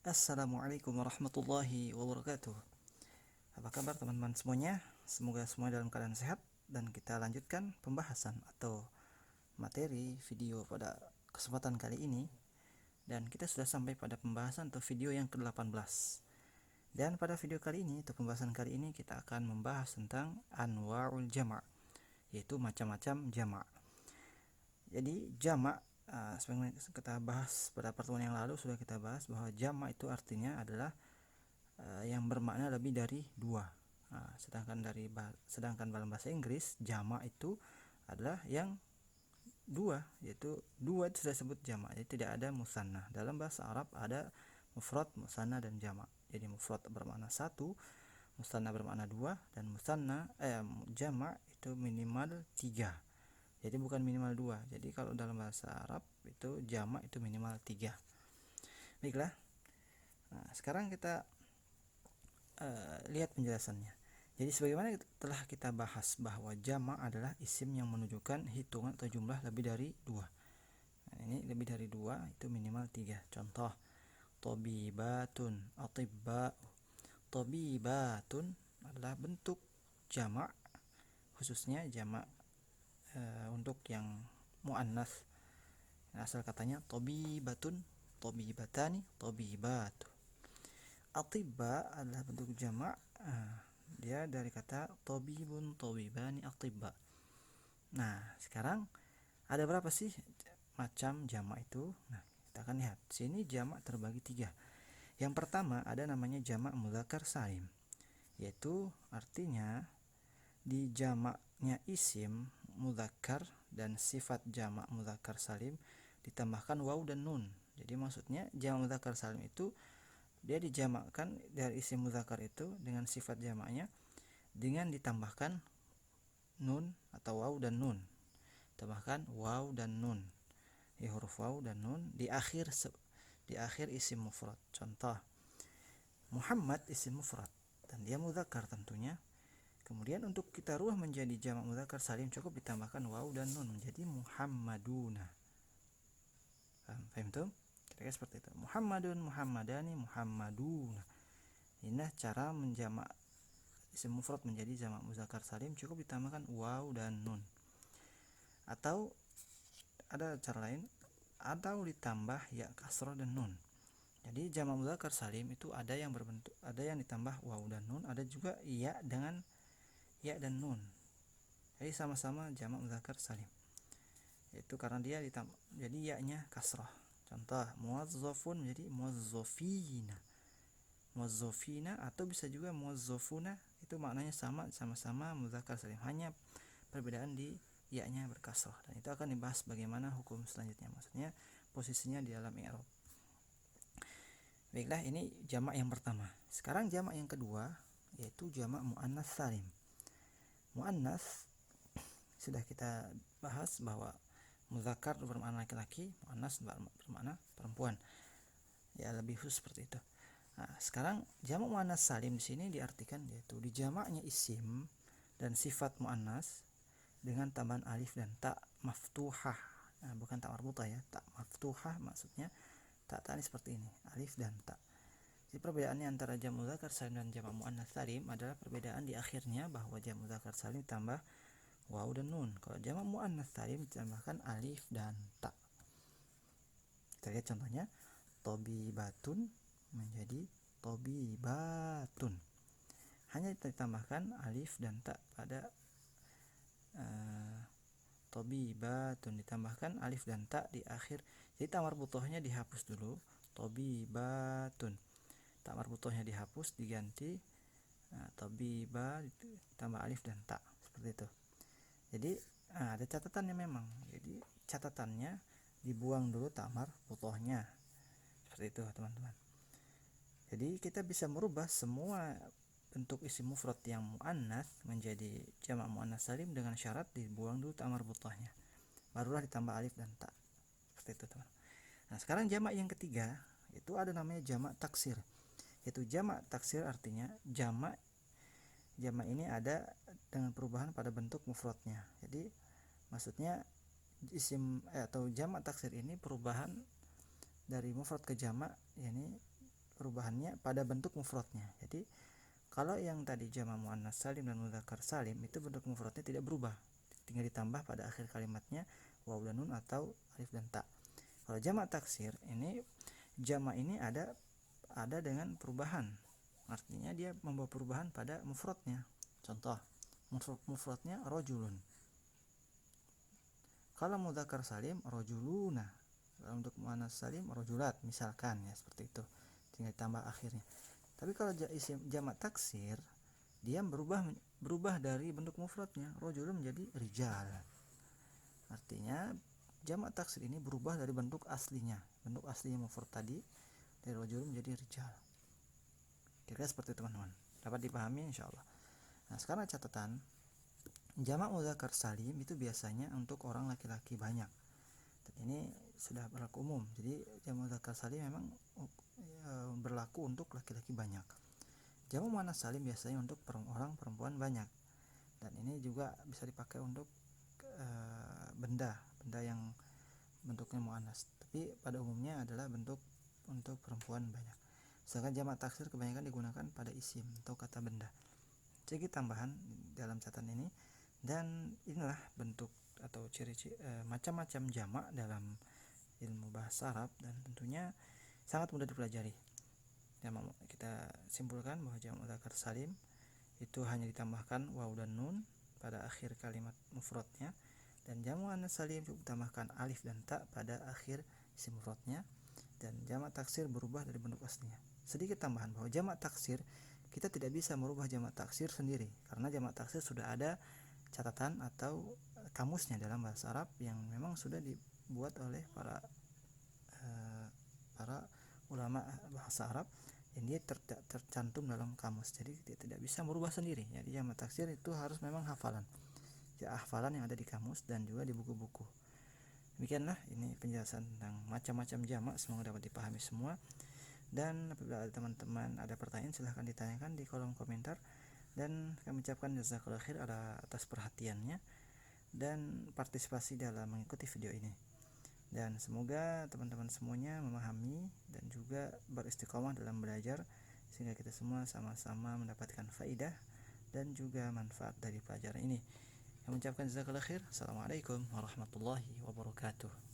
Assalamualaikum warahmatullahi wabarakatuh. Apa kabar teman-teman semuanya? Semoga semua dalam keadaan sehat dan kita lanjutkan pembahasan atau materi video pada kesempatan kali ini. Dan kita sudah sampai pada pembahasan atau video yang ke-18. Dan pada video kali ini atau pembahasan kali ini kita akan membahas tentang anwa'ul jama', yaitu macam-macam jama'. Jadi jama' sebagaimana kita bahas pada pertemuan yang lalu, sudah kita bahas bahwa jama' itu artinya adalah yang bermakna lebih dari dua. Sedangkan dalam bahasa Inggris jamak itu adalah yang dua, yaitu dua itu sudah disebut jamak. Jadi tidak ada musanna. Dalam bahasa Arab ada mufrad, musanna dan jamak. Jadi mufrad bermakna satu, musanna bermakna dua, dan jamak itu minimal tiga. Jadi bukan minimal dua. Jadi kalau dalam bahasa Arab itu jamak itu minimal tiga. Baiklah. Nah, sekarang kita lihat penjelasannya. Jadi sebagaimana telah kita bahas bahwa jamak adalah isim yang menunjukkan hitungan atau jumlah lebih dari dua. Nah, ini lebih dari dua itu minimal tiga. Contoh, tobibatun, atibba. Tobibatun adalah bentuk jamak, khususnya jamak untuk yang muannas. Nah, asal katanya tobibatun, tobibatani, tobibatu. Atibba adalah bentuk jamak. Dia dari kata tobibun, tobibani, atibba. Nah, sekarang ada berapa sih macam jamak itu? Nah, kita akan lihat. Sini jamak terbagi tiga. Yang pertama ada namanya jamak mudzakkar salim, yaitu artinya di jamaknya isim mudzakkar dan sifat jamak mudzakkar salim ditambahkan waw dan nun. Jadi maksudnya jamak mudzakkar salim itu dia dijamakkan dari isim mudzakkar itu dengan sifat jamaknya dengan ditambahkan nun atau waw dan nun. Tambahkan waw dan nun. Ya, huruf waw dan nun di akhir isim mufrad. Contoh, Muhammad isim mufrad dan dia mudzakkar tentunya. Kemudian untuk kita rubah menjadi jamak mudzakkar salim cukup ditambahkan waw dan nun menjadi Muhammaduna. Paham tuh? Kira-kira seperti itu. Muhammadun, Muhammadani, Muhammaduna. Ini cara menjamak isim mufrad menjadi jamak mudzakkar salim cukup ditambahkan waw dan nun. Atau ada cara lain, atau ditambah ya kasroh dan nun. Jadi jamak mudzakkar salim itu ada yang ditambah waw dan nun, ada juga ya dengan ya dan nun. Jadi sama-sama jamak mudzakkar salim. Itu karena dia ditambah, jadi ya-nya kasroh. Contoh, muwazzafun menjadi muwazzafina. Muwazzafina atau bisa juga muwazzafuna, itu maknanya sama-sama mudzakkar salim, hanya perbedaan di ya-nya berkasroh. Dan itu akan dibahas bagaimana hukum selanjutnya, maksudnya posisinya di dalam i'rab. Baiklah, ini jamak yang pertama. Sekarang jamak yang kedua yaitu jamak muannas salim. Muannas sudah kita bahas bahwa muzakkar bermakna laki-laki, muannas bermakna perempuan. Ya, lebih khusus seperti itu. Nah, sekarang jamak muannas salim di sini diartikan yaitu dijamaknya isim dan sifat muannas dengan tambahan alif dan ta maftuhah. Nah, bukan tak marbutah ya, tak maftuhah maksudnya tak tani seperti ini, alif dan ta. Jadi perbedaannya antara jamak mudzakkar salim dan jamak muannas salim adalah perbedaan di akhirnya, bahwa jamak mudzakkar salim tambah waw dan nun. Kalau jamak muannas salim ditambahkan alif dan ta. Kita lihat contohnya, tobibatun menjadi tobibatun. Hanya ditambahkan alif dan ta pada tobibatun, ditambahkan alif dan ta di akhir. Jadi ta marbutohnya dihapus dulu, tobibatun. Ta marbutohnya dihapus, diganti tobiba ditambah alif dan ta, seperti itu. Jadi ada catatannya memang. Jadi catatannya dibuang dulu ta marbutohnya, seperti itu teman-teman. Jadi kita bisa merubah semua bentuk isim mufrad yang muannas menjadi jamak muannas salim dengan syarat dibuang dulu ta marbutohnya, barulah ditambah alif dan ta, seperti itu teman. Nah, sekarang jamak yang ketiga itu ada namanya jamak taksir. Yaitu jamak taksir artinya jamak ini ada dengan perubahan pada bentuk mufradnya. Jadi maksudnya isim atau jamak taksir ini perubahan dari mufrad ke jamak, yakni perubahannya pada bentuk mufradnya. Jadi kalau yang tadi jamak muannas salim dan mudzakkar salim itu bentuk mufradnya tidak berubah, tinggal ditambah pada akhir kalimatnya waw dan nun atau alif dan ta. Kalau jamak taksir ini, jamak ini ada dengan perubahan, artinya dia membawa perubahan pada mufradnya. Contoh mufradnya rojulun. Kalau mudzakkar salim rojuluna, untuk muannas salim rojulat misalkan, ya seperti itu, tinggal ditambah akhirnya. Tapi kalau jamak taksir dia berubah dari bentuk mufradnya rojulun menjadi rijal. Artinya jamak taksir ini berubah dari bentuk aslinya mufrad tadi dari rojulun menjadi rijal. Kira-kira seperti itu teman-teman, dapat dipahami insyaallah. Nah sekarang catatan, jamak mudzakkar salim itu biasanya untuk orang laki-laki banyak. Dan ini sudah berlaku umum. Jadi jamak mudzakkar salim memang berlaku untuk laki-laki banyak. Jamak muannas salim biasanya untuk orang perempuan banyak. Dan ini juga bisa dipakai untuk benda yang bentuknya muannas, tapi pada umumnya adalah bentuk untuk perempuan banyak. Sedangkan jamak taksir kebanyakan digunakan pada isim atau kata benda. Sedikit tambahan dalam catatan ini, dan inilah bentuk atau ciri-ciri macam-macam jamak dalam ilmu bahasa Arab, dan tentunya sangat mudah dipelajari. Kita simpulkan bahwa jamak mudzakkar salim itu hanya ditambahkan waw dan nun pada akhir kalimat mufradnya, dan jamak muannas salim ditambahkan alif dan ta pada akhir isim mufradnya, dan jamak taksir berubah dari bentuk aslinya. Sedikit tambahan bahwa jamak taksir kita tidak bisa merubah jamak taksir sendiri, karena jamak taksir sudah ada catatan atau kamusnya dalam bahasa Arab yang memang sudah dibuat oleh para ulama bahasa Arab, yang dia tercantum dalam kamus. Jadi dia tidak bisa merubah sendiri. Jadi jamak taksir itu harus memang hafalan yang ada di kamus dan juga di buku-buku. Demikianlah ini penjelasan tentang macam-macam jamak, semoga dapat dipahami semua. Dan apabila teman-teman ada pertanyaan silahkan ditanyakan di kolom komentar, dan kami ucapkan jazakallahu khair atas perhatiannya dan partisipasi dalam mengikuti video ini. Dan semoga teman-teman semuanya memahami dan juga beristiqomah dalam belajar, sehingga kita semua sama-sama mendapatkan faidah dan juga manfaat dari pelajaran ini. Kami ucapkan jazakallahu khair. Assalamualaikum warahmatullahi wabarakatuh.